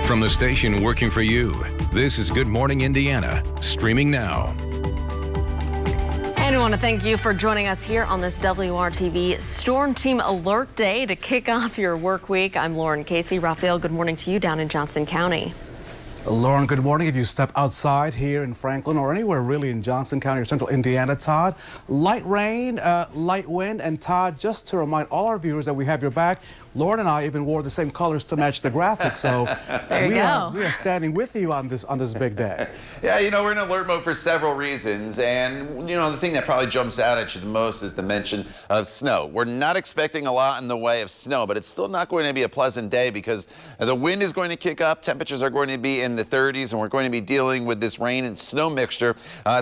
From the station working for you, this is Good Morning Indiana, streaming now. And we want to thank you for joining us here on this WRTV Storm Team Alert Day to kick off your work week. I'm Lauren Casey. Raphael, good morning to you down in Johnson County. Lauren, good morning. If you step outside here in Franklin or anywhere really in Johnson County or central Indiana, Todd, light rain, light wind, and Todd, just to remind all our viewers that we have your back, Lauren and I even wore the same colors to match the graphic, so we are standing with you on this big day. Yeah, you know, we're in alert mode for several reasons, and you know, the thing that probably jumps out at you the most is the mention of snow. We're not expecting a lot in the way of snow, but it's still not going to be a pleasant day because the wind is going to kick up, temperatures are going to be in the 30s, and we're going to be dealing with this rain and snow mixture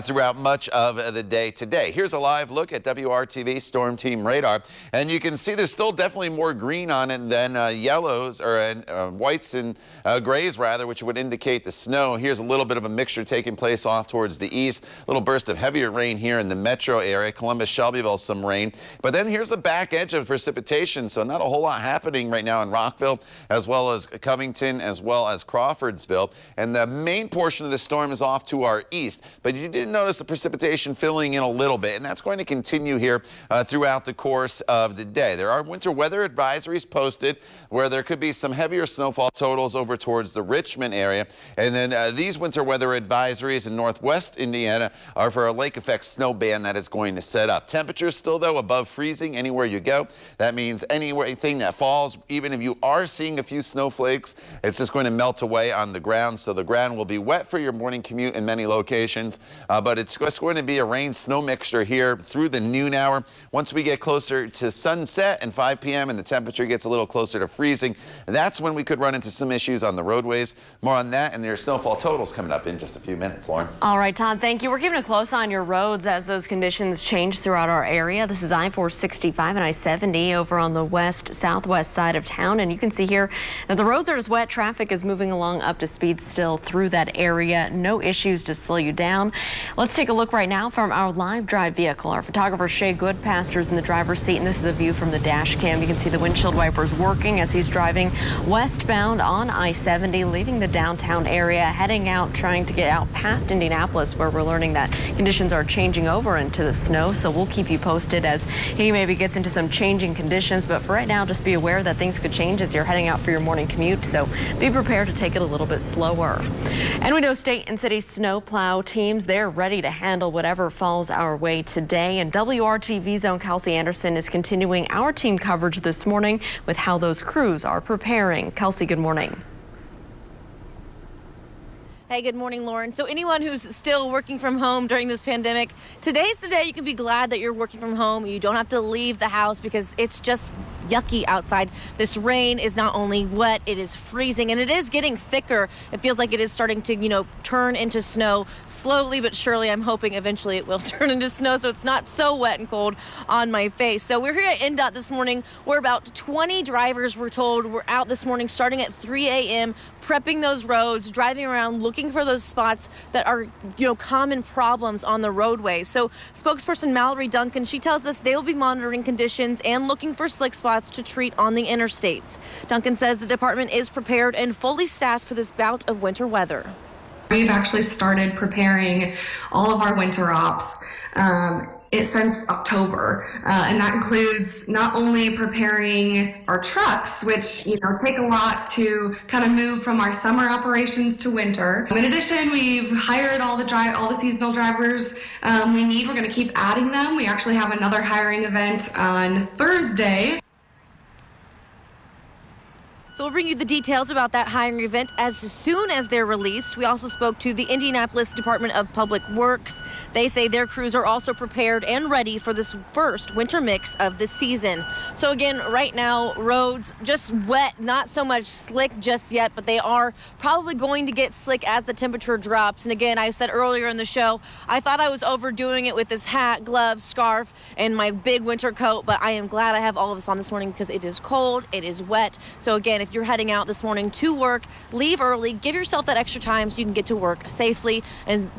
throughout much of the day today. Here's a live look at WRTV Storm Team radar, and you can see there's still definitely more green on it than yellows or whites and grays rather, which would indicate the snow. Here's a little bit of a mixture taking place off towards the east. A little burst of heavier rain here in the metro area. Columbus, Shelbyville, some rain. But then here's the back edge of precipitation, so not a whole lot happening right now in Rockville, as well as Covington, as well as Crawfordsville. And the main portion of the storm is off to our east. But you did notice the precipitation filling in a little bit, and that's going to continue here throughout the course of the day. There are winter weather advisories posted where there could be some heavier snowfall totals over towards the Richmond area. And then these winter weather advisories in northwest Indiana are for a lake effect snow band that is going to set up. Temperatures still, though, above freezing anywhere you go. That means anything that falls, even if you are seeing a few snowflakes, it's just going to melt away on the ground. So the ground will be wet for your morning commute in many locations, but it's just going to be a rain-snow mixture here through the noon hour. Once we get closer to sunset and 5 p.m. and the temperature gets a little closer to freezing, that's when we could run into some issues on the roadways. More on that and their snowfall totals coming up in just a few minutes, Lauren. All right, Todd, thank you. We're keeping a close eye on your roads as those conditions change throughout our area. This is I-465 and I-70 over on the southwest side of town, and you can see here that the roads are as wet. Traffic is moving along up to speed still through that area. No issues to slow you down. Let's take a look right now from our live drive vehicle. Our photographer Shay Goodpaster's in the driver's seat, and this is a view from the dash cam. You can see the windshield wipers working as he's driving westbound on I-70, leaving the downtown area, heading out, trying to get out past Indianapolis, where we're learning that conditions are changing over into the snow. So we'll keep you posted as he maybe gets into some changing conditions. But for right now, just be aware that things could change as you're heading out for your morning commute. So be prepared to take it a little bit slower. And we know state and city snowplow teams, they're ready to handle whatever falls our way today. And WRTV's own Kelsey Anderson is continuing our team coverage this morning with how those crews are preparing. Kelsey, good morning. Hey, good morning, Lauren. So anyone who's still working from home during this pandemic, today's the day you can be glad that you're working from home. You don't have to leave the house because it's just yucky outside. This rain is not only wet, it is freezing, and it is getting thicker. It feels like it is starting to, turn into snow slowly but surely. I'm hoping eventually it will turn into snow so it's not so wet and cold on my face. So we're here at NDOT this morning. We're about 20 drivers, we're told, were out this morning starting at 3 a.m. prepping those roads, driving around, looking for those spots that are, common problems on the roadways. So spokesperson Mallory Duncan, she tells us they will be monitoring conditions and looking for slick spots to treat on the interstates. Duncan says the department is prepared and fully staffed for this bout of winter weather. We've actually started preparing all of our winter ops since October, and that includes not only preparing our trucks, which take a lot to kind of move from our summer operations to winter. In addition, we've hired all the seasonal drivers we need. We're going to keep adding them. We actually have another hiring event on Thursday. So we'll bring you the details about that hiring event as soon as they're released. We also spoke to the Indianapolis Department of Public Works. They say their crews are also prepared and ready for this first winter mix of the season. So again, right now, roads just wet, not so much slick just yet, but they are probably going to get slick as the temperature drops. And again, I said earlier in the show, I thought I was overdoing it with this hat, gloves, scarf, and my big winter coat, but I am glad I have all of this on this morning because it is cold, it is wet. So again, if you're heading out this morning to work, leave early, give yourself that extra time so you can get to work safely and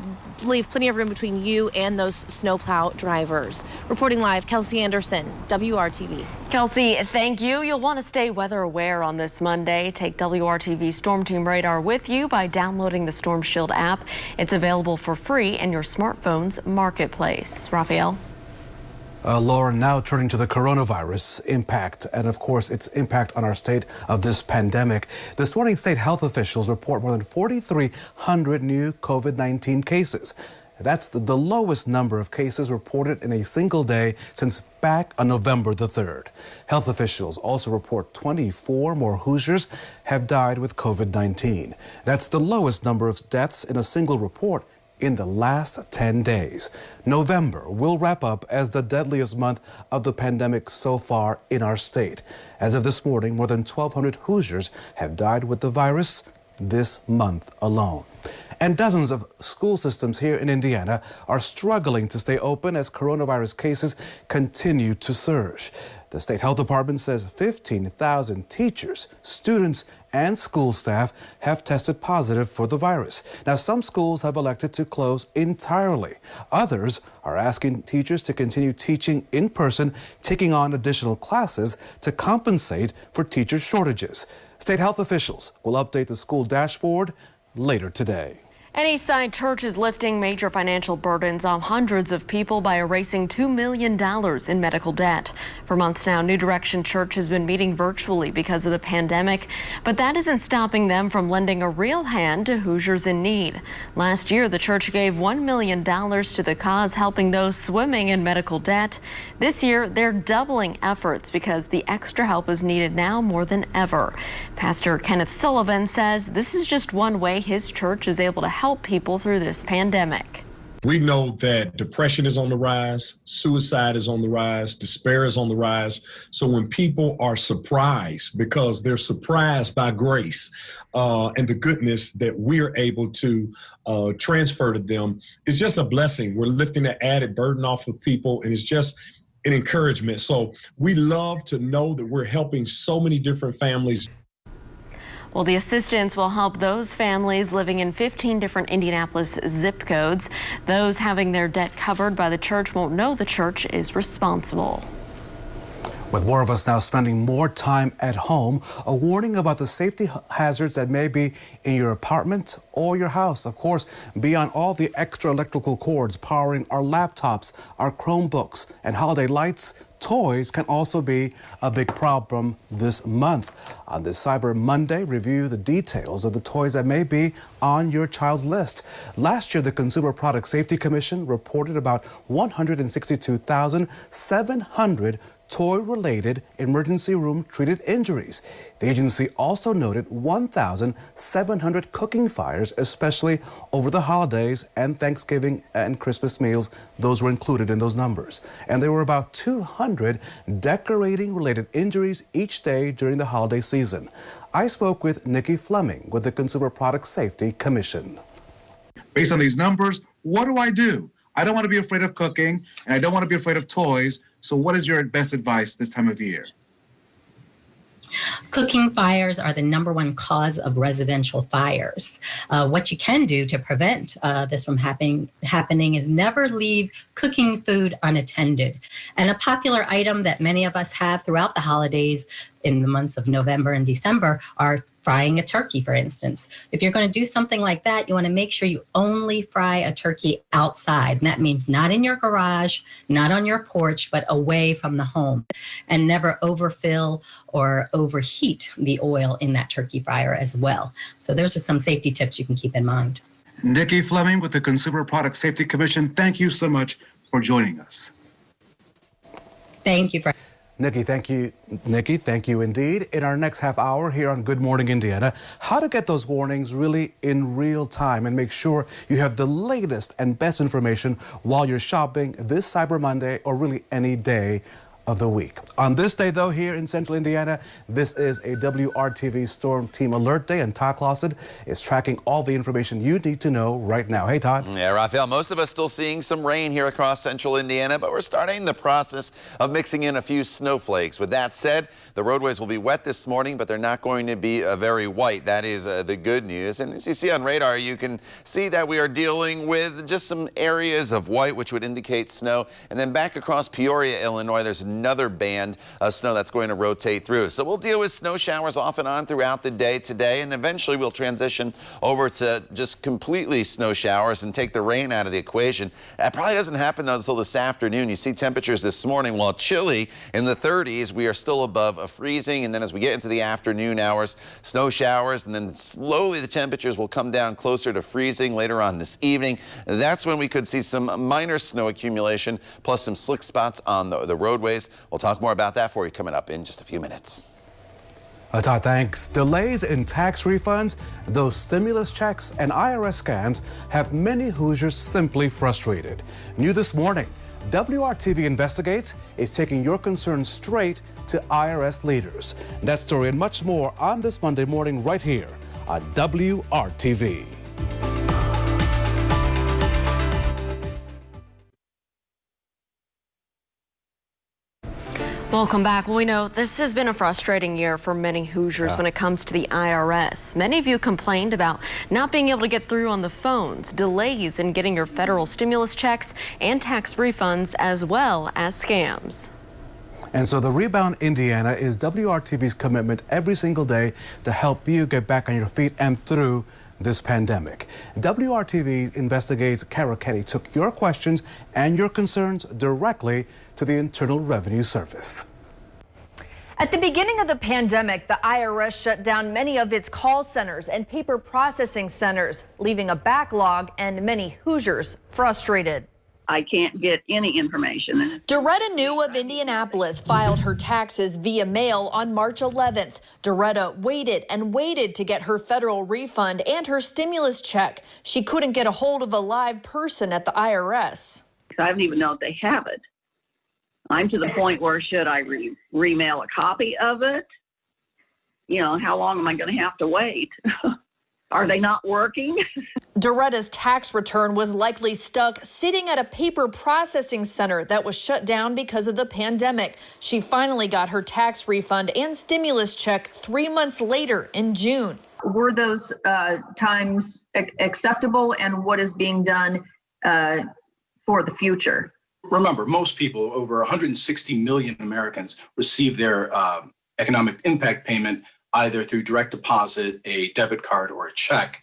leave plenty of room between you and those snowplow drivers. Reporting live, Kelsey Anderson, WRTV. Kelsey, thank you. You'll want to stay weather aware on this Monday. Take WRTV Storm Team Radar with you by downloading the Storm Shield app. It's available for free in your smartphone's marketplace. Raphael. Lauren, now turning to the coronavirus impact and, of course, its impact on our state of this pandemic. This morning, state health officials report more than 4,300 new COVID-19 cases. That's the lowest number of cases reported in a single day since back on November the 3rd. Health officials also report 24 more Hoosiers have died with COVID-19. That's the lowest number of deaths in a single report in the last 10 days. November will wrap up as the deadliest month of the pandemic so far in our state. As of this morning, more than 1,200 Hoosiers have died with the virus this month alone. And dozens of school systems here in Indiana are struggling to stay open as coronavirus cases continue to surge. The state health department says 15,000 teachers, students, and school staff have tested positive for the virus. Now, some schools have elected to close entirely. Others are asking teachers to continue teaching in person, taking on additional classes to compensate for teacher shortages. State health officials will update the school dashboard later today. An Eastside church is lifting major financial burdens on hundreds of people by erasing $2 million in medical debt. For months now, New Direction Church has been meeting virtually because of the pandemic, but that isn't stopping them from lending a real hand to Hoosiers in need. Last year, the church gave $1 million to the cause, helping those swimming in medical debt. This year, they're doubling efforts because the extra help is needed now more than ever. Pastor Kenneth Sullivan says this is just one way his church is able to help people through this pandemic. We know that depression is on the rise, suicide is on the rise, despair is on the rise. So when people are surprised because they're surprised by grace and the goodness that we're able to transfer to them, it's just a blessing. We're lifting the added burden off of people, and it's just an encouragement. So we love to know that we're helping so many different families. Well, the assistance will help those families living in 15 different Indianapolis zip codes. Those having their debt covered by the church won't know the church is responsible. With more of us now spending more time at home, a warning about the safety hazards that may be in your apartment or your house. Of course, beyond all the extra electrical cords powering our laptops, our Chromebooks, and holiday lights, toys can also be a big problem this month. On this Cyber Monday, review the details of the toys that may be on your child's list. Last year, the Consumer Product Safety Commission reported about 162,700 toy-related emergency room treated injuries. The agency also noted 1,700 cooking fires, especially over the holidays and Thanksgiving and Christmas meals. Those were included in those numbers. And there were about 200 decorating-related injuries each day during the holiday season. I spoke with Nikki Fleming with the Consumer Product Safety Commission. Based on these numbers, what do? I don't want to be afraid of cooking, and I don't want to be afraid of toys. So what is your best advice this time of year? Cooking fires are the #1 cause of residential fires. What you can do to prevent this from happening is never leave cooking food unattended. And a popular item that many of us have throughout the holidays in the months of November and December are frying a turkey, for instance. If you're going to do something like that, you want to make sure you only fry a turkey outside. And that means not in your garage, not on your porch, but away from the home. And never overfill or overheat the oil in that turkey fryer as well. So those are some safety tips you can keep in mind. Nikki Fleming with the Consumer Product Safety Commission, thank you so much for joining us. Thank you. Nikki, thank you. Nikki, thank you indeed. In our next half hour here on Good Morning Indiana, how to get those warnings really in real time and make sure you have the latest and best information while you're shopping this Cyber Monday or really any day of the week. On this day, though, here in central Indiana, this is a WRTV Storm Team Alert Day, and Todd Clausen is tracking all the information you need to know right now. Hey, Todd. Yeah, Raphael, most of us still seeing some rain here across central Indiana, but we're starting the process of mixing in a few snowflakes. With that said, the roadways will be wet this morning, but they're not going to be very white. That is the good news. And as you see on radar, you can see that we are dealing with just some areas of white, which would indicate snow. And then back across Peoria, Illinois, there's another band of snow that's going to rotate through. So we'll deal with snow showers off and on throughout the day today, and eventually we'll transition over to just completely snow showers and take the rain out of the equation. That probably doesn't happen though until this afternoon. You see temperatures this morning, while chilly in the 30s, we are still above freezing, and then as we get into the afternoon hours, snow showers, and then slowly the temperatures will come down closer to freezing later on this evening. That's when we could see some minor snow accumulation plus some slick spots on the roadways. We'll talk more about that for you coming up in just a few minutes. Todd, thanks. Delays in tax refunds, those stimulus checks, and IRS scams have many Hoosiers simply frustrated. New this morning, WRTV Investigates is taking your concerns straight to IRS leaders. That story and much more on this Monday morning right here on WRTV. Welcome back. Well, we know this has been a frustrating year for many Hoosiers when it comes to the IRS. Many of you complained about not being able to get through on the phones, delays in getting your federal stimulus checks and tax refunds, as well as scams. And so the Rebound Indiana is WRTV's commitment every single day to help you get back on your feet and through this pandemic. WRTV Investigates Kara Kenny took your questions and your concerns directly to the Internal Revenue Service. At the beginning of the pandemic, the IRS shut down many of its call centers and paper processing centers, leaving a backlog and many Hoosiers frustrated. I can't get any information. Doretta New of Indianapolis filed her taxes via mail on March 11th. Doretta waited and waited to get her federal refund and her stimulus check. She couldn't get a hold of a live person at the IRS. I don't even know if they have it. I'm to the point where should I remail a copy of it? You know, how long am I going to have to wait? Are they not working? Doretta's tax return was likely stuck sitting at a paper processing center that was shut down because of the pandemic. She finally got her tax refund and stimulus check 3 months later in June. Were those times acceptable, and what is being done for the future? Remember, most people, over 160 million Americans, receive their economic impact payment either through direct deposit, a debit card, or a check.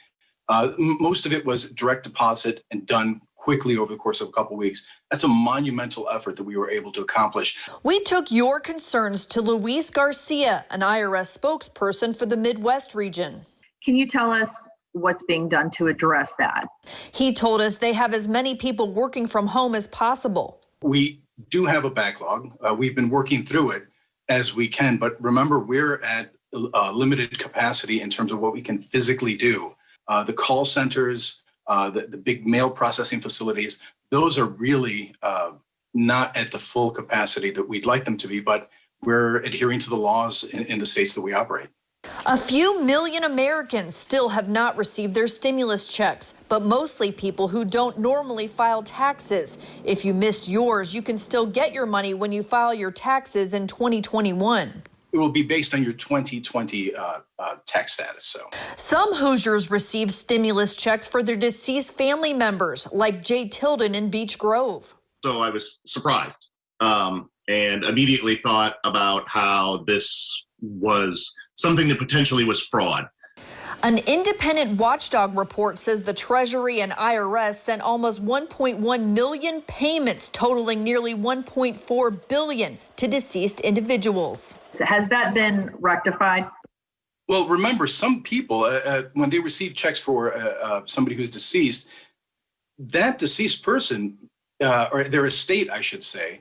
Most of it was direct deposit and done quickly over the course of a couple weeks. That's a monumental effort that we were able to accomplish. We took your concerns to Luis Garcia, an IRS spokesperson for the Midwest region. Can you tell us what's being done to address that? He told us they have as many people working from home as possible. We do have a backlog. We've been working through it as we can, but remember, we're at limited capacity in terms of what we can physically do. The call centers, the big mail processing facilities, those are really not at the full capacity that we'd like them to be, but we're adhering to the laws in the states that we operate. A few million Americans still have not received their stimulus checks, but mostly people who don't normally file taxes. If you missed yours, you can still get your money when you file your taxes in 2021. It will be based on your 2020 tax status. Some Hoosiers received stimulus checks for their deceased family members, like Jay Tilden in Beech Grove. So I was surprised and immediately thought about how this was something that potentially was fraud. An independent watchdog report says the Treasury and IRS sent almost 1.1 million payments totaling nearly 1.4 billion to deceased individuals. Has that been rectified? Well, remember, some people, when they receive checks for somebody who's deceased, that deceased person, or their estate, I should say,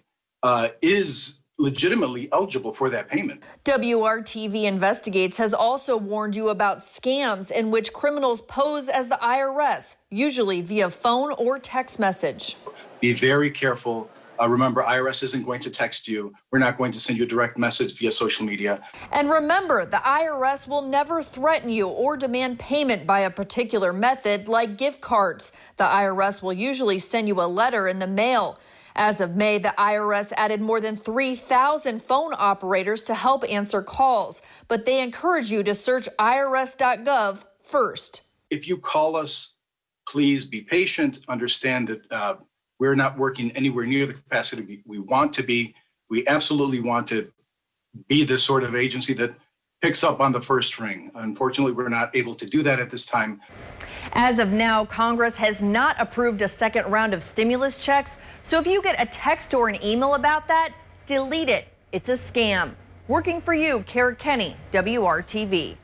is legitimately eligible for that payment. WRTV Investigates has also warned you about scams in which criminals pose as the IRS, usually via phone or text message. Be very careful Remember, IRS isn't going to text you. We're not going to send you a direct message via social media. And remember, the IRS will never threaten you or demand payment by a particular method like gift cards. The IRS will usually send you a letter in the mail. As of May, the IRS added more than 3,000 phone operators to help answer calls, but they encourage you to search irs.gov first. If you call us, please be patient. Understand that we're not working anywhere near the capacity we want to be. We absolutely want to be the sort of agency that picks up on the first ring. Unfortunately, we're not able to do that at this time. As of now, Congress has not approved a second round of stimulus checks. So if you get a text or an email about that, delete it. It's a scam. Working for you, Kara Kenny, WRTV.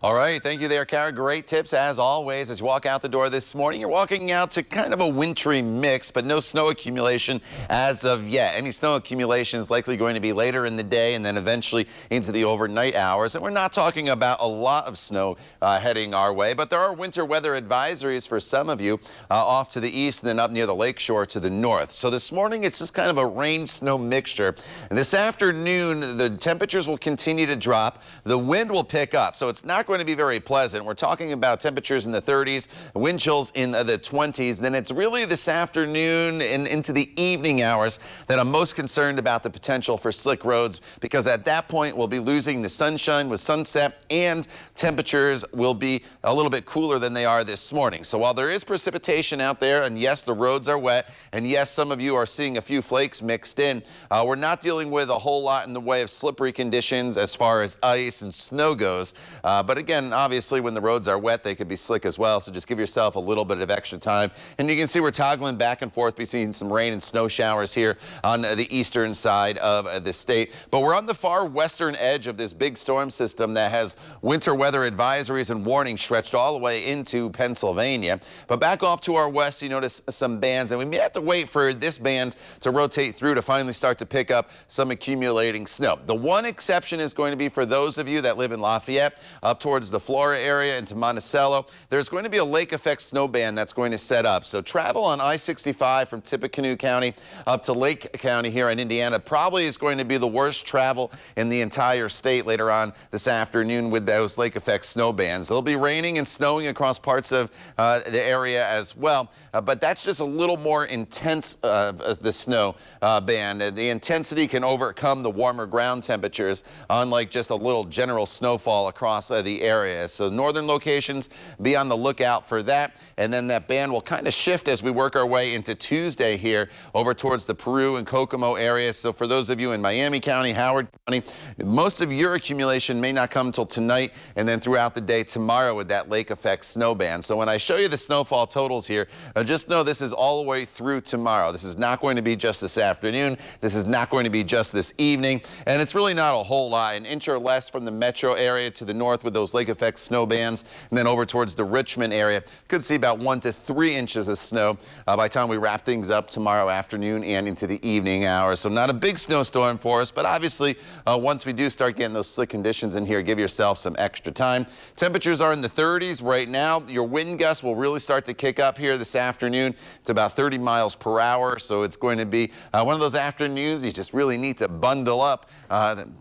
All right, thank you there, Kara. Great tips as always. As you walk out the door this morning, you're walking out to kind of a wintry mix, but no snow accumulation as of yet. Any snow accumulation is likely going to be later in the day and then eventually into the overnight hours. And we're not talking about a lot of snow heading our way, but there are winter weather advisories for some of you off to the east and then up near the lakeshore to the north. So this morning, it's just kind of a rain-snow mixture. And this afternoon, the temperatures will continue to drop. The wind will pick up, so it's not going to be very pleasant. We're talking about temperatures in the 30s, wind chills in the 20s. Then it's really this afternoon and into the evening hours that I'm most concerned about the potential for slick roads, because at that point we'll be losing the sunshine with sunset and temperatures will be a little bit cooler than they are this morning. So while there is precipitation out there, and yes, the roads are wet, and yes, some of you are seeing a few flakes mixed in, we're not dealing with a whole lot in the way of slippery conditions as far as ice and snow goes. But again, obviously, when the roads are wet, they could be slick as well. So just give yourself a little bit of extra time. And you can see we're toggling back and forth between some rain and snow showers here on the eastern side of the state. But we're on the far western edge of this big storm system that has winter weather advisories and warnings stretched all the way into Pennsylvania. But back off to our west, you notice some bands, and we may have to wait for this band to rotate through to finally start to pick up some accumulating snow. The one exception is going to be for those of you that live in Lafayette, up towards the Flora area into Monticello. There's going to be a lake effect snow band that's going to set up. So travel on I-65 from Tippecanoe County up to Lake County here in Indiana probably is going to be the worst travel in the entire state later on this afternoon with those lake effect snow bands. It'll be raining and snowing across parts of the area as well, but that's just a little more intense the snow band. The intensity can overcome the warmer ground temperatures, unlike just a little general snowfall across the area. So northern locations, be on the lookout for that. And then that band will kind of shift as we work our way into Tuesday here over towards the Peru and Kokomo areas. So for those of you in Miami County, Howard County, most of your accumulation may not come until tonight and then throughout the day tomorrow with that lake effect snow band. So when I show you the snowfall totals here, just know this is all the way through tomorrow. This is not going to be just this afternoon. This is not going to be just this evening. And it's really not a whole lot. An inch or less from the metro area to the north with those lake effect snow bands, and then over towards the Richmond area, could see about 1 to 3 inches of snow by the time we wrap things up tomorrow afternoon and into the evening hours. So not a big snowstorm for us, but obviously once we do start getting those slick conditions in here, give yourself some extra time. Temperatures are in the 30s right now. Your wind gusts will really start to kick up here this afternoon. It's about 30 miles per hour, so it's going to be one of those afternoons you just really need to bundle up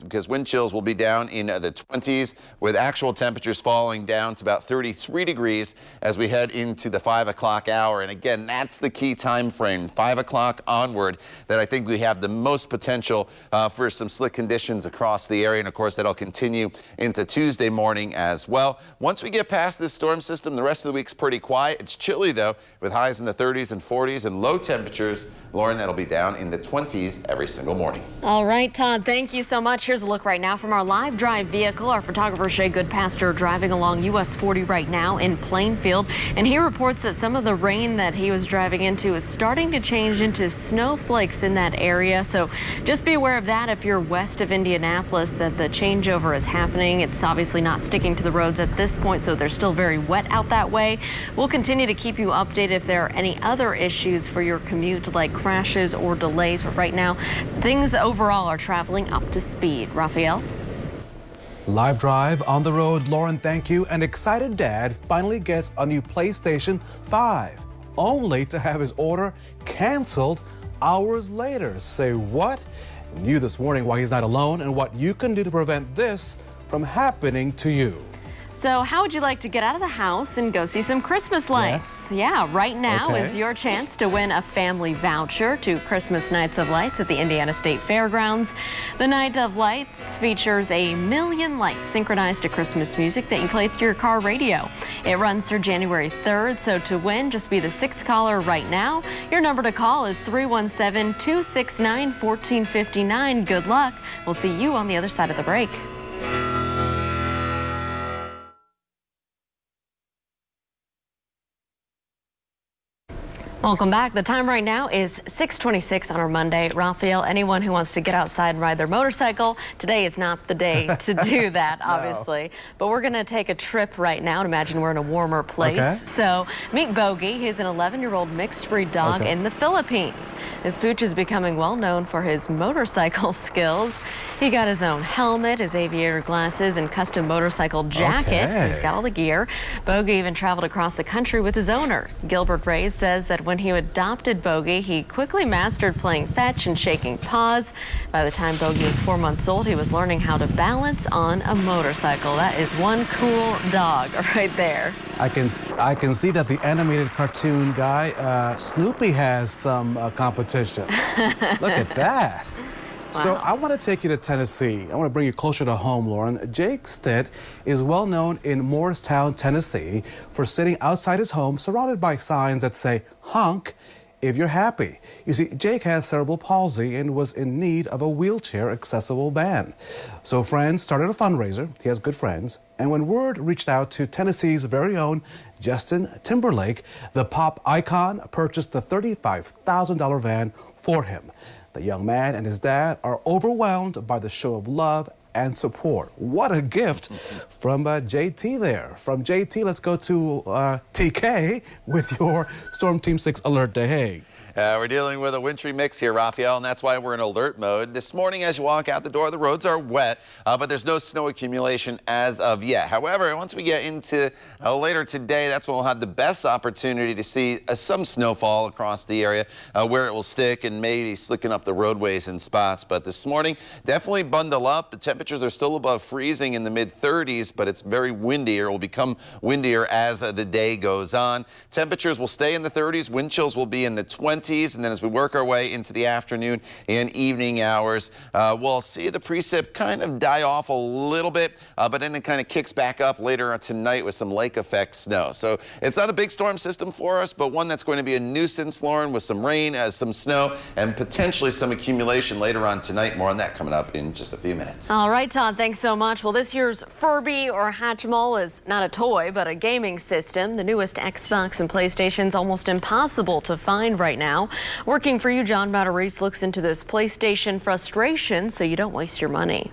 because wind chills will be down in the 20s with actual temperatures falling down to about 33 degrees as we head into the 5 o'clock hour. And again, that's the key time frame, 5 o'clock onward, that I think we have the most potential for some slick conditions across the area. And of course, that'll continue into Tuesday morning as well. Once we get past this storm system, the rest of the week's pretty quiet. It's chilly though, with highs in the 30s and 40s and low temperatures, Lauren, that'll be down in the 20s every single morning. All right, Todd, thank you so much. Here's a look right now from our live drive vehicle. Our photographer Shay Goodpaster driving along US 40 right now in Plainfield, and he reports that some of the rain that he was driving into is starting to change into snowflakes in that area. So just be aware of that if you're west of Indianapolis, that the changeover is happening. It's obviously not sticking to the roads at this point, so they're still very wet out that way. We'll continue to keep you updated if there are any other issues for your commute, like crashes or delays. But right now, things overall are traveling up to speed. Raphael? Live drive on the road. Lauren, thank you. An excited dad finally gets a new PlayStation 5, only to have his order canceled hours later. Say what? New this morning why he's not alone and what you can do to prevent this from happening to you. So how would you like to get out of the house and go see some Christmas lights? Yes. Yeah, right now is Okay. your chance to win a family voucher to Christmas Nights of Lights at the Indiana State Fairgrounds. The Night of Lights features 1,000,000 lights synchronized to Christmas music that you play through your car radio. It runs through January 3rd, so to win, just be the 6th caller right now. Your number to call is 317-269-1459. Good luck. We'll see you on the other side of the break. Welcome back. The time right now is 6:26 on our Monday. Raphael, anyone who wants to get outside and ride their motorcycle, today is not the day to do that, obviously. But we're going to take a trip right now and imagine we're in a warmer place. Okay. So meet Bogey. He's an 11-year-old mixed breed dog in the Philippines. This pooch is becoming well known for his motorcycle skills. He got his own helmet, his aviator glasses, and custom motorcycle jackets. Okay. He's got all the gear. Bogey even traveled across the country with his owner. Gilbert Reyes says that when he adopted Bogey, he quickly mastered playing fetch and shaking paws. By the time Bogey was 4 months old, he was learning how to balance on a motorcycle. That is one cool dog right there. I can see that the animated cartoon guy, Snoopy, has some competition. Look at that. So I want to take you to Tennessee. I want to bring you closer to home, Lauren. Jake Stitt is well known in Morristown, Tennessee for sitting outside his home surrounded by signs that say, honk if you're happy. You see, Jake has cerebral palsy and was in need of a wheelchair-accessible van. So friends started a fundraiser. He has good friends. And when word reached out to Tennessee's very own Justin Timberlake, the pop icon purchased the $35,000 van for him. The young man and his dad are overwhelmed by the show of love and support. What a gift from JT there. From JT, let's go to TK with your Storm Team 6 alert day. Hey. We're dealing with a wintry mix here, Raphael, and that's why we're in alert mode. This morning, as you walk out the door, the roads are wet, but there's no snow accumulation as of yet. However, once we get into later today, that's when we'll have the best opportunity to see some snowfall across the area where it will stick and maybe slicking up the roadways in spots. But this morning, definitely bundle up. The temperatures are still above freezing in the mid-30s, but it's very windy, or will become windier as the day goes on. Temperatures will stay in the 30s. Wind chills will be in the 20s. And then as we work our way into the afternoon and evening hours, we'll see the precip kind of die off a little bit, but then it kind of kicks back up later tonight with some lake effect snow. So it's not a big storm system for us, but one that's going to be a nuisance, Lauren, with some rain, some snow, and potentially some accumulation later on tonight. More on that coming up in just a few minutes. All right, Todd, thanks so much. Well, this year's Furby or Hatchimal is not a toy, but a gaming system. The newest Xbox and PlayStation's almost impossible to find right now. Working for you, John Matarese looks into this PlayStation frustration so you don't waste your money.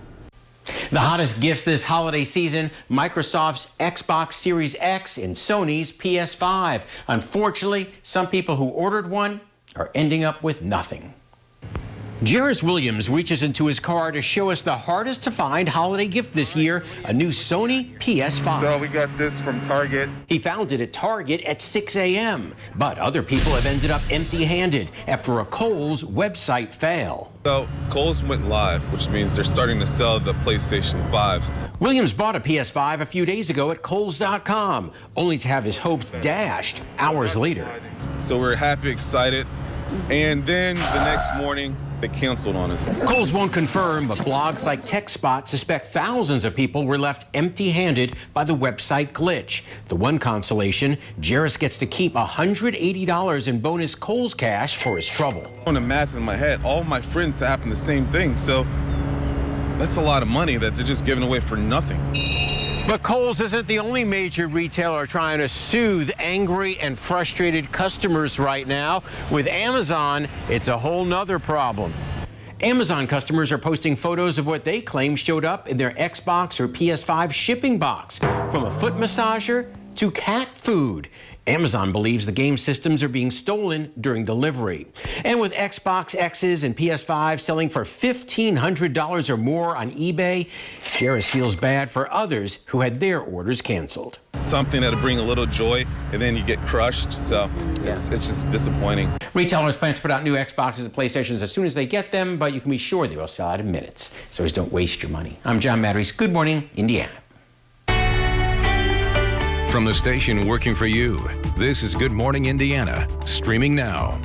The hottest gifts this holiday season, Microsoft's Xbox Series X and Sony's PS5. Unfortunately, some people who ordered one are ending up with nothing. Jairus Williams reaches into his car to show us the hardest to find holiday gift this year, a new Sony PS5. So we got this from Target. He found it at Target at 6 a.m., but other people have ended up empty-handed after a Kohl's website fail. So Kohl's went live, which means they're starting to sell the PlayStation 5s. Williams bought a PS5 a few days ago at Kohl's.com, only to have his hopes dashed hours later. So we're happy, excited, and then the next morning, they canceled on us. Kohl's won't confirm, but blogs like TechSpot suspect thousands of people were left empty-handed by the website glitch. The one consolation, Jairus gets to keep $180 in bonus Kohl's cash for his trouble. On the math in my head, all my friends happened the same thing, so that's a lot of money that they're just giving away for nothing. But Kohl's isn't the only major retailer trying to soothe angry and frustrated customers right now. With Amazon, it's a whole nother problem. Amazon customers are posting photos of what they claim showed up in their Xbox or PS5 shipping box, from a foot massager to cat food. Amazon believes the game systems are being stolen during delivery. And with Xbox X's and PS5 selling for $1,500 or more on eBay, Jairus feels bad for others who had their orders canceled. something that'll bring a little joy, and then you get crushed. So it's just disappointing. Retailers plan to put out new Xboxes and PlayStations as soon as they get them, but you can be sure they will sell out in minutes. So just don't waste your money. I'm John Matteries. Good morning, Indiana. From the station working for you, this is Good Morning Indiana, streaming now.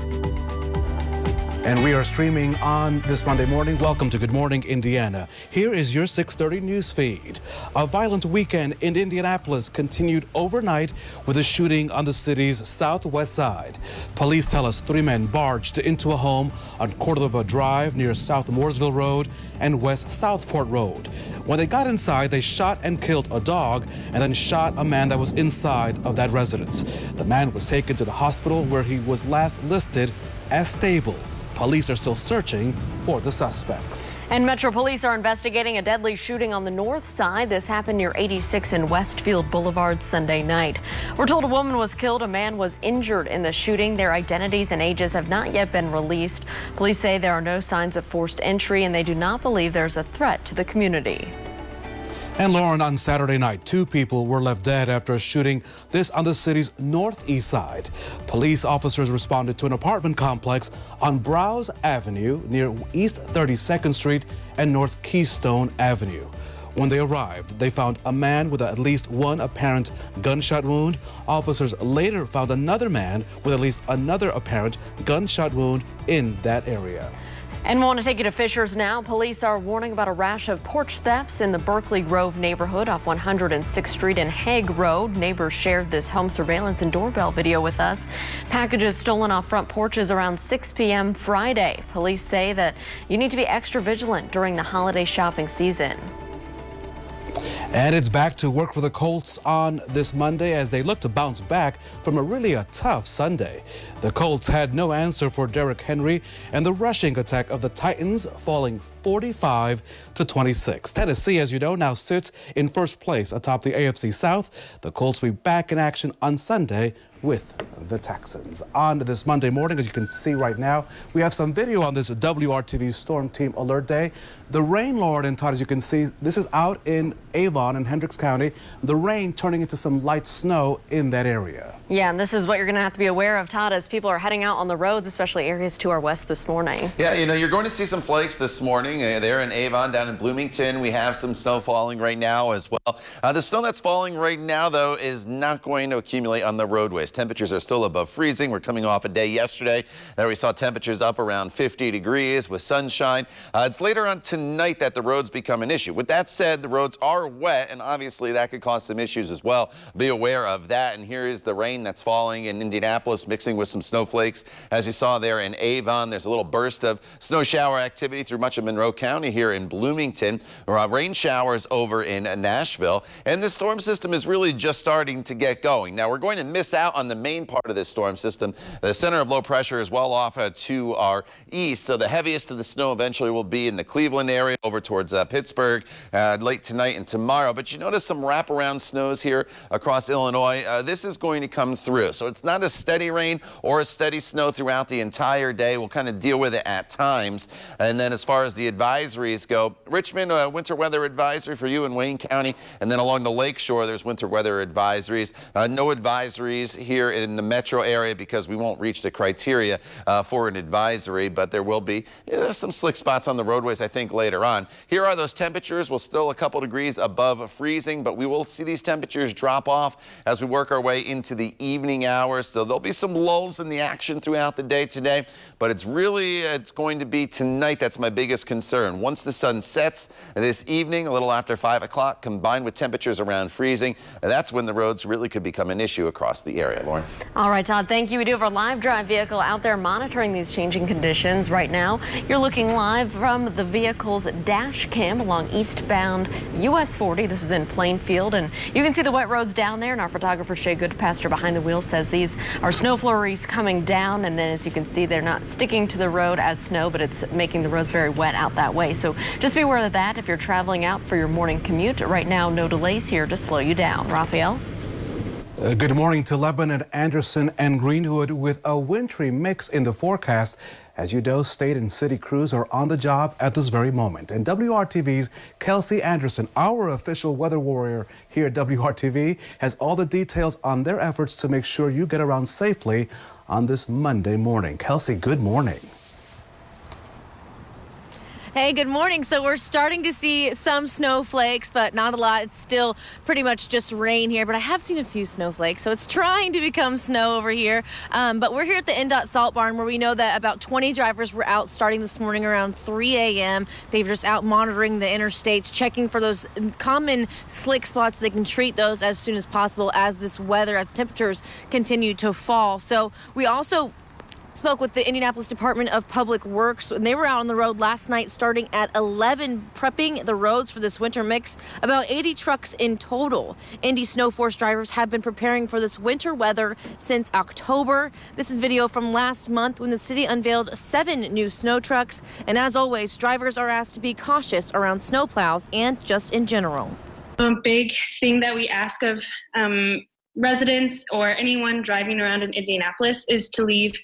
And we are streaming on this Monday morning. Welcome to Good Morning Indiana. Here is your 6:30 news feed. A violent weekend in Indianapolis continued overnight with a shooting on the city's southwest side. Police tell us 3 men barged into a home on Cordova Drive near South Mooresville Road and West Southport Road. When they got inside, they shot and killed a dog and then shot a man that was inside of that residence. The man was taken to the hospital where he was last listed as stable. Police are still searching for the suspects. And Metro Police are investigating a deadly shooting on the north side. This happened near 86 and Westfield Boulevard Sunday night. We're told a woman was killed. A man was injured in the shooting. Their identities and ages have not yet been released. Police say there are no signs of forced entry, and they do not believe there's a threat to the community. And Lauren, on Saturday night, 2 people were left dead after a shooting, this on the city's northeast side. Police officers responded to an apartment complex on Browse Avenue near East 32nd Street and North Keystone Avenue. When they arrived, they found a man with at least 1 apparent gunshot wound. Officers later found another man with at least another apparent gunshot wound in that area. And we want to take you to Fishers now. Police are warning about a rash of porch thefts in the Berkeley Grove neighborhood off 106th Street and Hague Road. Neighbors shared this home surveillance and doorbell video with us. Packages stolen off front porches around 6 p.m. Friday. Police say that you need to be extra vigilant during the holiday shopping season. And it's back to work for the Colts on this Monday as they look to bounce back from a tough Sunday. The Colts had no answer for Derrick Henry and the rushing attack of the Titans, falling 45-26. Tennessee, as you know, now sits in first place atop the AFC South. The Colts will be back in action on Sunday with the Texans. On this Monday morning, as you can see right now, we have some video on this WRTV Storm Team Alert Day. The rain, Lauren and Todd, as you can see, this is out in Avon in Hendricks County. The rain turning into some light snow in that area. Yeah, and this is what you're going to have to be aware of, Todd, as people are heading out on the roads, especially areas to our west this morning. Yeah, you know, you're going to see some flakes this morning. There in Avon, down in Bloomington, we have some snow falling right now as well. The snow that's falling right now, though, is not going to accumulate on the roadways. Temperatures are still above freezing. We're coming off a day yesterday that we saw temperatures up around 50 degrees with sunshine. It's later on tonight that the roads become an issue. With that said, the roads are wet, and obviously that could cause some issues as well. Be aware of that. And here is the rain that's falling in Indianapolis, mixing with some snowflakes. As you saw there in Avon, there's a little burst of snow shower activity through much of Monroe County. Here in Bloomington, rain showers over in Nashville. And this storm system is really just starting to get going. Now, we're going to miss out on the main part of this storm system. The center of low pressure is well off to our east, so the heaviest of the snow eventually will be in the Cleveland area over towards Pittsburgh late tonight and tomorrow. But you notice some wraparound snows here across Illinois. This is going to come through, so it's not a steady rain or a steady snow throughout the entire day. We'll kind of deal with it at times. And then as far as the advisories go, Richmond, winter weather advisory for you in Wayne County, and then along the lake shore there's winter weather advisories. No advisories here in the metro area because we won't reach the criteria for an advisory, but there will be some slick spots on the roadways, I think, later on. Here are those temperatures. We're still a couple degrees above freezing, but we will see these temperatures drop off as we work our way into the evening hours. So there'll be some lulls in the action throughout the day today, but it's going to be tonight that's my biggest concern. Once the sun sets this evening, a little after 5 o'clock, combined with temperatures around freezing, that's when the roads really could become an issue across the area. Lauren. All right, Todd, thank you. We do have our live drive vehicle out there monitoring these changing conditions right now. You're looking live from the vehicle's dash cam along eastbound US 40. This is in Plainfield, and you can see the wet roads down there, and our photographer Shay Goodpaster behind the wheel says these are snow flurries coming down, and then as you can see, they're not sticking to the road as snow, but it's making the roads very wet out that way. So just be aware of that if you're traveling out for your morning commute. Right now, no delays here to slow you down. Raphael? Good morning to Lebanon, Anderson, and Greenwood with a wintry mix in the forecast. As you know, state and city crews are on the job at this very moment. And WRTV's Kelsey Anderson, our official weather warrior here at WRTV, has all the details on their efforts to make sure you get around safely on this Monday morning. Kelsey, good morning. Hey, good morning. So we're starting to see some snowflakes, but not a lot. It's still pretty much just rain here, but I have seen a few snowflakes, so it's trying to become snow over here. But we're here at the NDOT Salt Barn, where we know that about 20 drivers were out starting this morning around 3 a.m. They're just out monitoring the interstates, checking for those common slick spots. They can treat those as soon as possible as this weather, as temperatures continue to fall. So we also spoke with the Indianapolis Department of Public Works, and they were out on the road last night starting at 11 prepping the roads for this winter mix. About 80 trucks in total. Indy Snow Force drivers have been preparing for this winter weather since October. This is video from last month when the city unveiled 7 new snow trucks. And as always, drivers are asked to be cautious around snowplows and just in general. A big thing that we ask of residents or anyone driving around in Indianapolis is to leave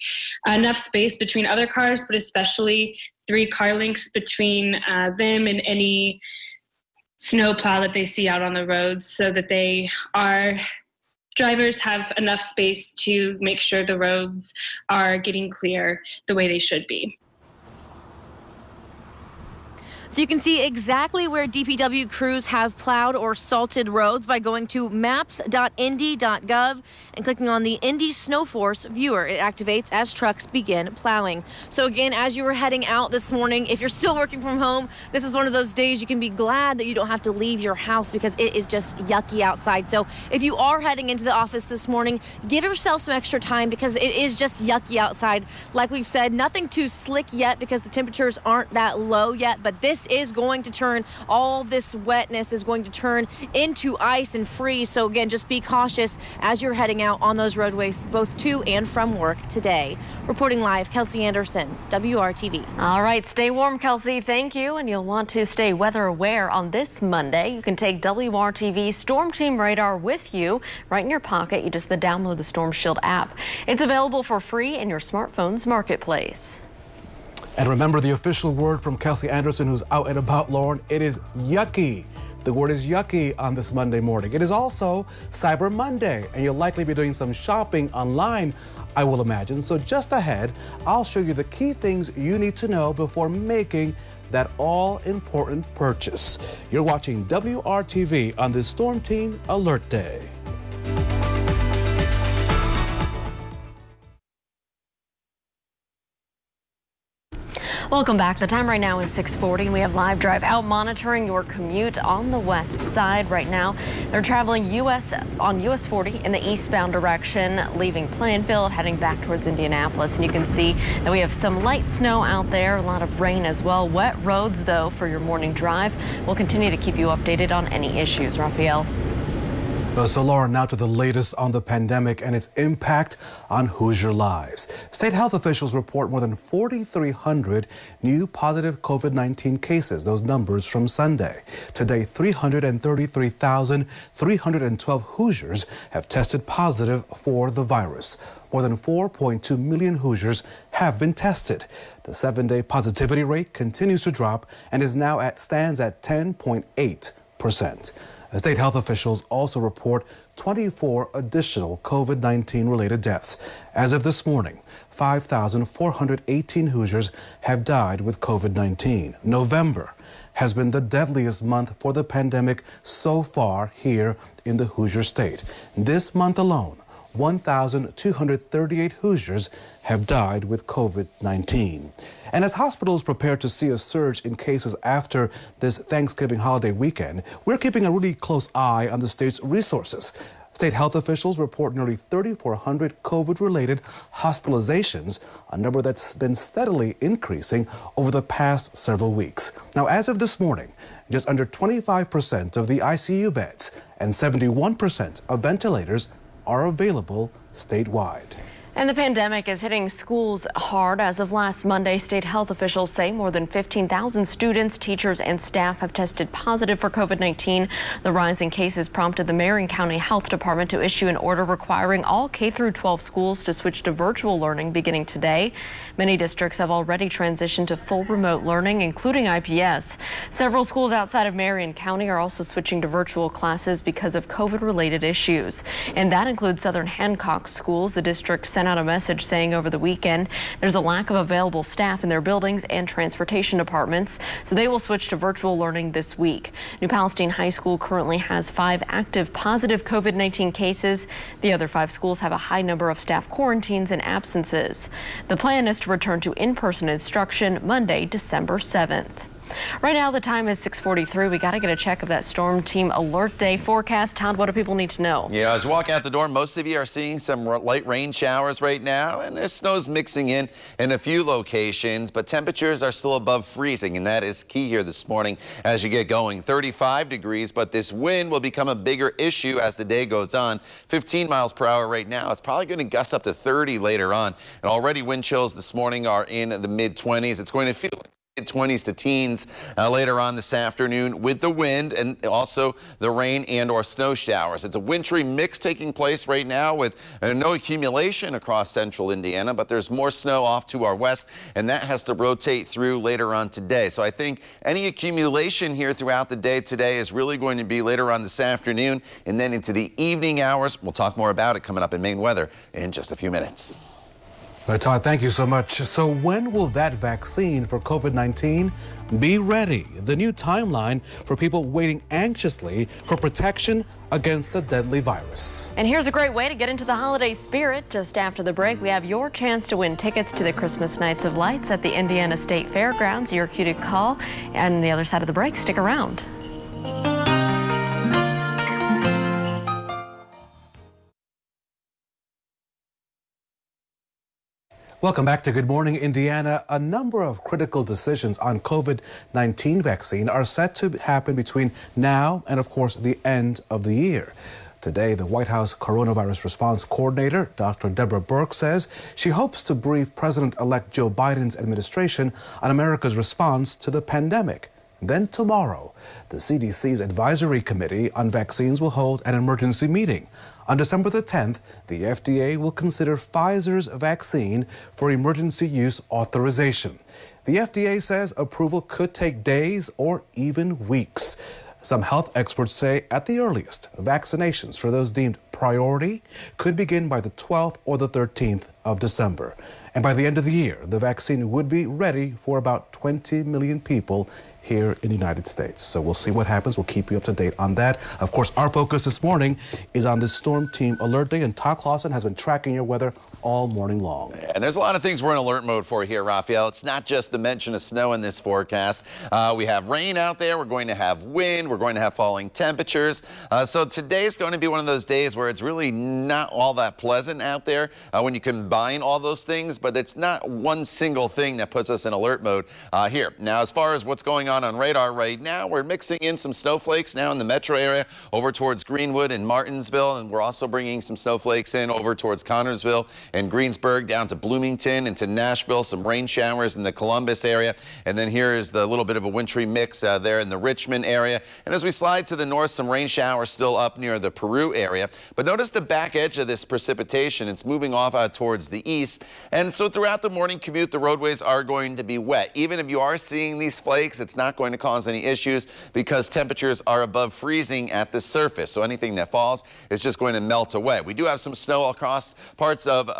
enough space between other cars, but especially 3 car lengths between them and any snowplow that they see out on the roads, so that drivers have enough space to make sure the roads are getting clear the way they should be. So you can see exactly where DPW crews have plowed or salted roads by going to maps.indy.gov and clicking on the Indy Snow Force viewer. It activates as trucks begin plowing. So again, as you were heading out this morning, if you're still working from home, this is one of those days you can be glad that you don't have to leave your house because it is just yucky outside. So if you are heading into the office this morning, give yourself some extra time because it is just yucky outside. Like we've said, nothing too slick yet because the temperatures aren't that low yet, but this is going to turn, all this wetness is going to turn into ice and freeze. So again, just be cautious as you're heading out on those roadways, both to and from work today. Reporting live, Kelsey Anderson, WRTV. All right, stay warm, Kelsey. Thank you. And you'll want to stay weather aware on this Monday. You can take WRTV Storm Team Radar with you right in your pocket. You just download the Storm Shield app. It's available for free in your smartphone's marketplace. And remember the official word from Kelsey Anderson, who's out and about, Lauren. It is yucky. The word is yucky on this Monday morning. It is also Cyber Monday, and you'll likely be doing some shopping online, I will imagine. So just ahead, I'll show you the key things you need to know before making that all-important purchase. You're watching WRTV on this Storm Team Alert Day. Welcome back. The time right now is 6:40, and we have Live Drive out monitoring your commute on the west side right now. They're traveling on US 40 in the eastbound direction, leaving Plainfield, heading back towards Indianapolis. And you can see that we have some light snow out there, a lot of rain as well. Wet roads, though, for your morning drive. We'll continue to keep you updated on any issues. Raphael. So Lauren, now to the latest on the pandemic and its impact on Hoosier lives. State health officials report more than 4,300 new positive COVID-19 cases. Those numbers from Sunday. Today, 333,312 Hoosiers have tested positive for the virus. More than 4.2 million Hoosiers have been tested. The 7-day positivity rate continues to drop and stands at 10.8%. State health officials also report 24 additional COVID-19 related deaths. As of this morning, 5,418 Hoosiers have died with COVID-19. November has been the deadliest month for the pandemic so far here in the Hoosier State. This month alone, 1,238 Hoosiers have died with COVID-19. And as hospitals prepare to see a surge in cases after this Thanksgiving holiday weekend, we're keeping a really close eye on the state's resources. State health officials report nearly 3,400 COVID-related hospitalizations, a number that's been steadily increasing over the past several weeks. Now, as of this morning, just under 25% of the ICU beds and 71% of ventilators are available statewide. And the pandemic is hitting schools hard. As of last Monday, state health officials say more than 15,000 students, teachers, and staff have tested positive for COVID-19. The rise in cases prompted the Marion County Health Department to issue an order requiring all K-12 schools to switch to virtual learning beginning today. Many districts have already transitioned to full remote learning, including IPS. Several schools outside of Marion County are also switching to virtual classes because of COVID-related issues. And that includes Southern Hancock schools. The district sent out a message saying over the weekend there's a lack of available staff in their buildings and transportation departments, so they will switch to virtual learning this week. New Palestine High School currently has 5 active positive COVID-19 cases. The other 5 schools have a high number of staff quarantines and absences. The plan is to return to in-person instruction Monday, December 7th. Right now, the time is 6:43. We got to get a check of that Storm Team Alert Day forecast. Todd, what do people need to know? Yeah, as you walk out the door, most of you are seeing some light rain showers right now, and there's snow's mixing in a few locations, but temperatures are still above freezing, and that is key here this morning as you get going. 35 degrees, but this wind will become a bigger issue as the day goes on. 15 miles per hour right now. It's probably going to gust up to 30 later on, and already wind chills this morning are in the mid-20s. It's going to feel like mid-20s to teens later on this afternoon with the wind and also the rain and or snow showers. It's a wintry mix taking place right now with no accumulation across central Indiana, but there's more snow off to our west, and that has to rotate through later on today. So I think any accumulation here throughout the day today is really going to be later on this afternoon and then into the evening hours. We'll talk more about it coming up in Maine weather in just a few minutes. Todd, thank you so much. So when will that vaccine for COVID-19 be ready? The new timeline for people waiting anxiously for protection against the deadly virus. And here's a great way to get into the holiday spirit. Just after the break, we have your chance to win tickets to the Christmas Nights of Lights at the Indiana State Fairgrounds. Your cue to call. And on the other side of the break, stick around. Welcome back to Good Morning Indiana. A number of critical decisions on COVID-19 vaccine are set to happen between now and, of course, the end of the year. Today, the White House Coronavirus Response Coordinator, Dr. Deborah Birx, says she hopes to brief President-elect Joe Biden's administration on America's response to the pandemic. Then tomorrow, the CDC's Advisory Committee on Vaccines will hold an emergency meeting. On December the 10th, the FDA will consider Pfizer's vaccine for emergency use authorization. The FDA says approval could take days or even weeks. Some health experts say at the earliest, vaccinations for those deemed priority could begin by the 12th or the 13th of December. And by the end of the year, the vaccine would be ready for about 20 million people here in the United States. So we'll see what happens. We'll keep you up to date on that. Of course, our focus this morning is on this Storm Team Alert Day, and Todd Clausen has been tracking your weather all morning long. And there's a lot of things we're in alert mode for here, Raphael. It's not just the mention of snow in this forecast. We have rain out there. We're going to have wind. We're going to have falling temperatures. So today's going to be one of those days where it's really not all that pleasant out there when you combine all those things, but it's not one single thing that puts us in alert mode here. Now, as far as what's going on radar right now, we're mixing in some snowflakes now in the metro area over towards Greenwood and Martinsville, and we're also bringing some snowflakes in over towards Connorsville and Greensburg down to Bloomington and to Nashville, some rain showers in the Columbus area, and then here is the little bit of a wintry mix there in the Richmond area. And as we slide to the north, some rain showers still up near the Peru area, but notice the back edge of this precipitation. It's moving off towards the east, and so throughout the morning commute, the roadways are going to be wet. Even if you are seeing these flakes, it's not going to cause any issues because temperatures are above freezing at the surface. So anything that falls is just going to melt away. We do have some snow across parts of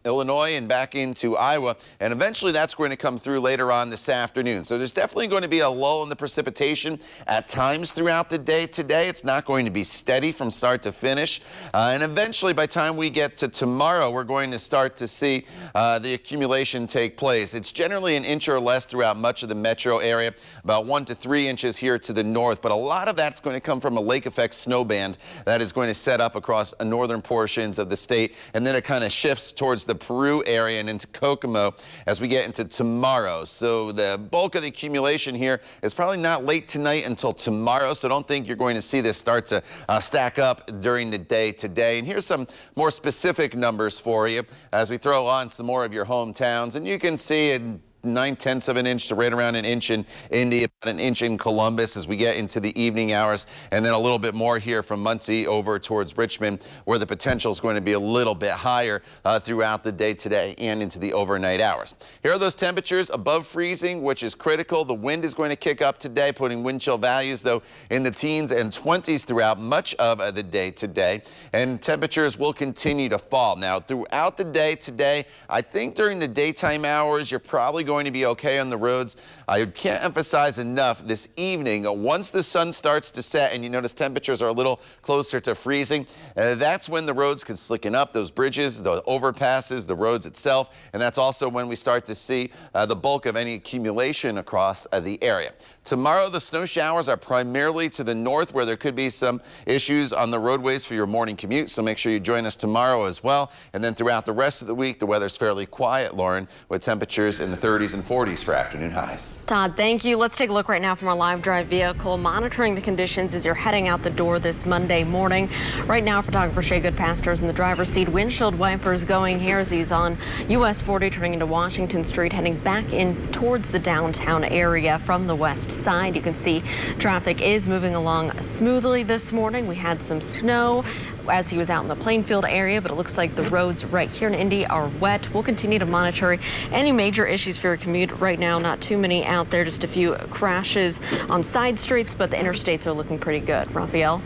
Illinois and back into Iowa, and eventually that's going to come through later on this afternoon. So there's definitely going to be a lull in the precipitation at times throughout the day today. It's not going to be steady from start to finish. And eventually by the time we get to tomorrow, we're going to start to see the accumulation take place. It's generally an inch or less throughout much of the metro area, about 1 to 3 inches here to the north, but a lot of that's going to come from a lake effect snow band that is going to set up across northern portions of the state, and then it kind of shifts just towards the Peru area and into Kokomo as we get into tomorrow. So the bulk of the accumulation here is probably not late tonight until tomorrow. So don't think you're going to see this start to stack up during the day today. And here's some more specific numbers for you as we throw on some more of your hometowns. And you can see it 9/10 of an inch to right around an inch in Indy, about an inch in Columbus as we get into the evening hours, and then a little bit more here from Muncie over towards Richmond, where the potential is going to be a little bit higher throughout the day today and into the overnight hours. Here are those temperatures above freezing, which is critical. The wind is going to kick up today, putting wind chill values, though, in the teens and 20s throughout much of the day today, and temperatures will continue to fall. Now, throughout the day today, I think during the daytime hours, you're probably going to be okay on the roads. I can't emphasize enough this evening, once the sun starts to set and you notice temperatures are a little closer to freezing, that's when the roads can slicken up, those bridges, the overpasses, the roads itself, and that's also when we start to see the bulk of any accumulation across the area. Tomorrow, the snow showers are primarily to the north, where there could be some issues on the roadways for your morning commute, so make sure you join us tomorrow as well. And then throughout the rest of the week, the weather's fairly quiet, Lauren, with temperatures in the 30s and 40s for afternoon highs. Todd, thank you. Let's take a look right now from our live drive vehicle, monitoring the conditions as you're heading out the door this Monday morning. Right now, photographer Shea Goodpaster is in the driver's seat. Windshield wipers going here as he's on US 40 turning into Washington Street, heading back in towards the downtown area from the west side. You can see traffic is moving along smoothly this morning. We had some snow as he was out in the Plainfield area, but it looks like the roads right here in Indy are wet. We'll continue to monitor any major issues for your commute. Right now, not too many out there, just a few crashes on side streets, but the interstates are looking pretty good. Raphael?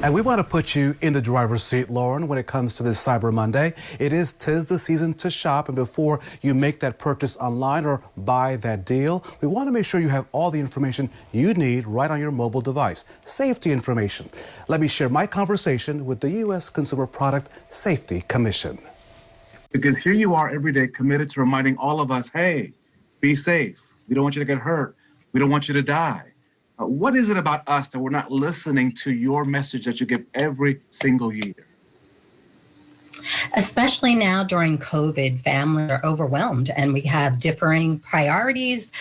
And we want to put you in the driver's seat, Lauren, when it comes to this Cyber Monday. Tis the season to shop, and before you make that purchase online or buy that deal, we want to make sure you have all the information you need right on your mobile device. Safety information. Let me share my conversation with the U.S. Consumer Product Safety Commission. Because here you are every day committed to reminding all of us, hey, be safe. We don't want you to get hurt. We don't want you to die. What is it about us that we're not listening to your message that you give every single year? Especially now during COVID, families are overwhelmed and we have differing priorities,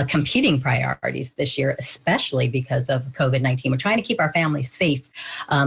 competing priorities this year, especially because of COVID-19. We're trying to keep our families safe.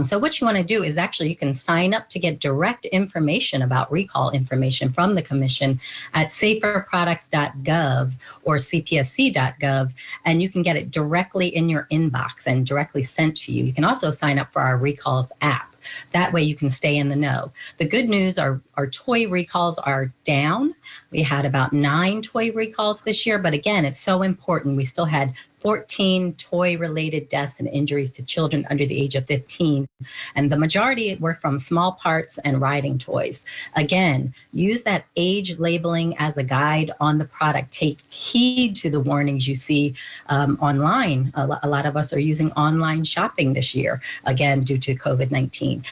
So what you want to do is actually you can sign up to get direct information about recall information from the Commission at saferproducts.gov or cpsc.gov, and you can get it directly in your inbox and directly sent to you. You can also sign up for our recalls app. That way you can stay in the know. The good news are our toy recalls are down. We had about 9 toy recalls this year, but again, it's so important. We still had 14 toy-related deaths and injuries to children under the age of 15, and the majority were from small parts and riding toys. Again, use that age labeling as a guide on the product. Take heed to the warnings you see online. A lot of us are using online shopping this year, again, due to COVID-19.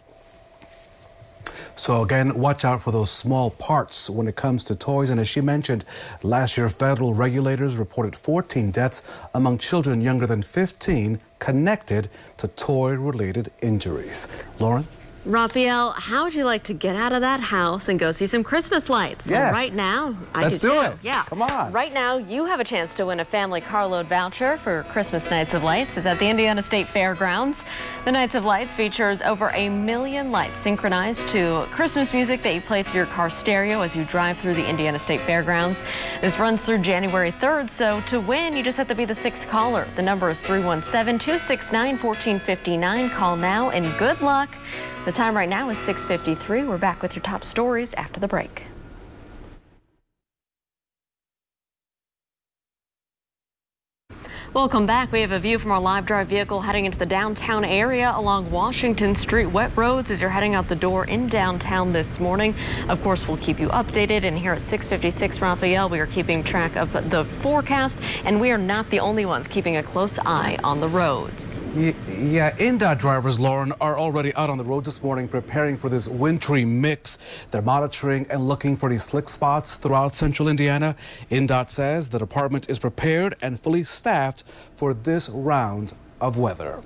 So again, watch out for those small parts when it comes to toys. And as she mentioned, last year, federal regulators reported 14 deaths among children younger than 15 connected to toy-related injuries. Lauren? Raphael, how would you like to get out of that house and go see some Christmas lights? Yes. And right now, Let's do it. Yeah. Come on. Right now, you have a chance to win a family carload voucher for Christmas Nights of Lights. It's at the Indiana State Fairgrounds. The Nights of Lights features over 1 million lights synchronized to Christmas music that you play through your car stereo as you drive through the Indiana State Fairgrounds. This runs through January 3rd, so to win, you just have to be the 6th caller. The number is 317-269-1459. Call now and good luck. The time right now is 6:53. We're back with your top stories after the break. Welcome back. We have a view from our live drive vehicle heading into the downtown area along Washington Street. Wet roads as you're heading out the door in downtown this morning. Of course, we'll keep you updated. And here at 6:56, Raphael, we are keeping track of the forecast, and we are not the only ones keeping a close eye on the roads. Yeah, INDOT drivers, Lauren, are already out on the road this morning preparing for this wintry mix. They're monitoring and looking for these slick spots throughout central Indiana. INDOT says the department is prepared and fully staffed for this round of weather.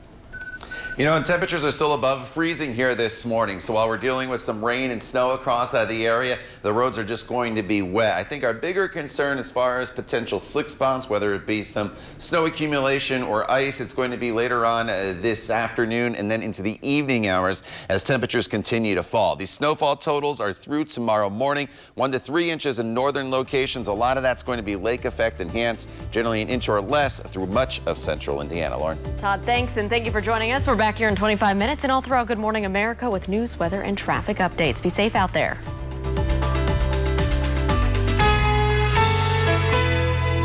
You know, and temperatures are still above freezing here this morning. So while we're dealing with some rain and snow across the area, the roads are just going to be wet. I think our bigger concern as far as potential slick spots, whether it be some snow accumulation or ice, it's going to be later on this afternoon and then into the evening hours as temperatures continue to fall. These snowfall totals are through tomorrow morning, 1 to 3 inches in northern locations. A lot of that's going to be lake effect enhanced, generally an inch or less through much of central Indiana. Lauren. Todd, thanks, and thank you for joining us. We're back here in 25 minutes and all throughout Good Morning America with news, weather, and traffic updates. Be safe out there.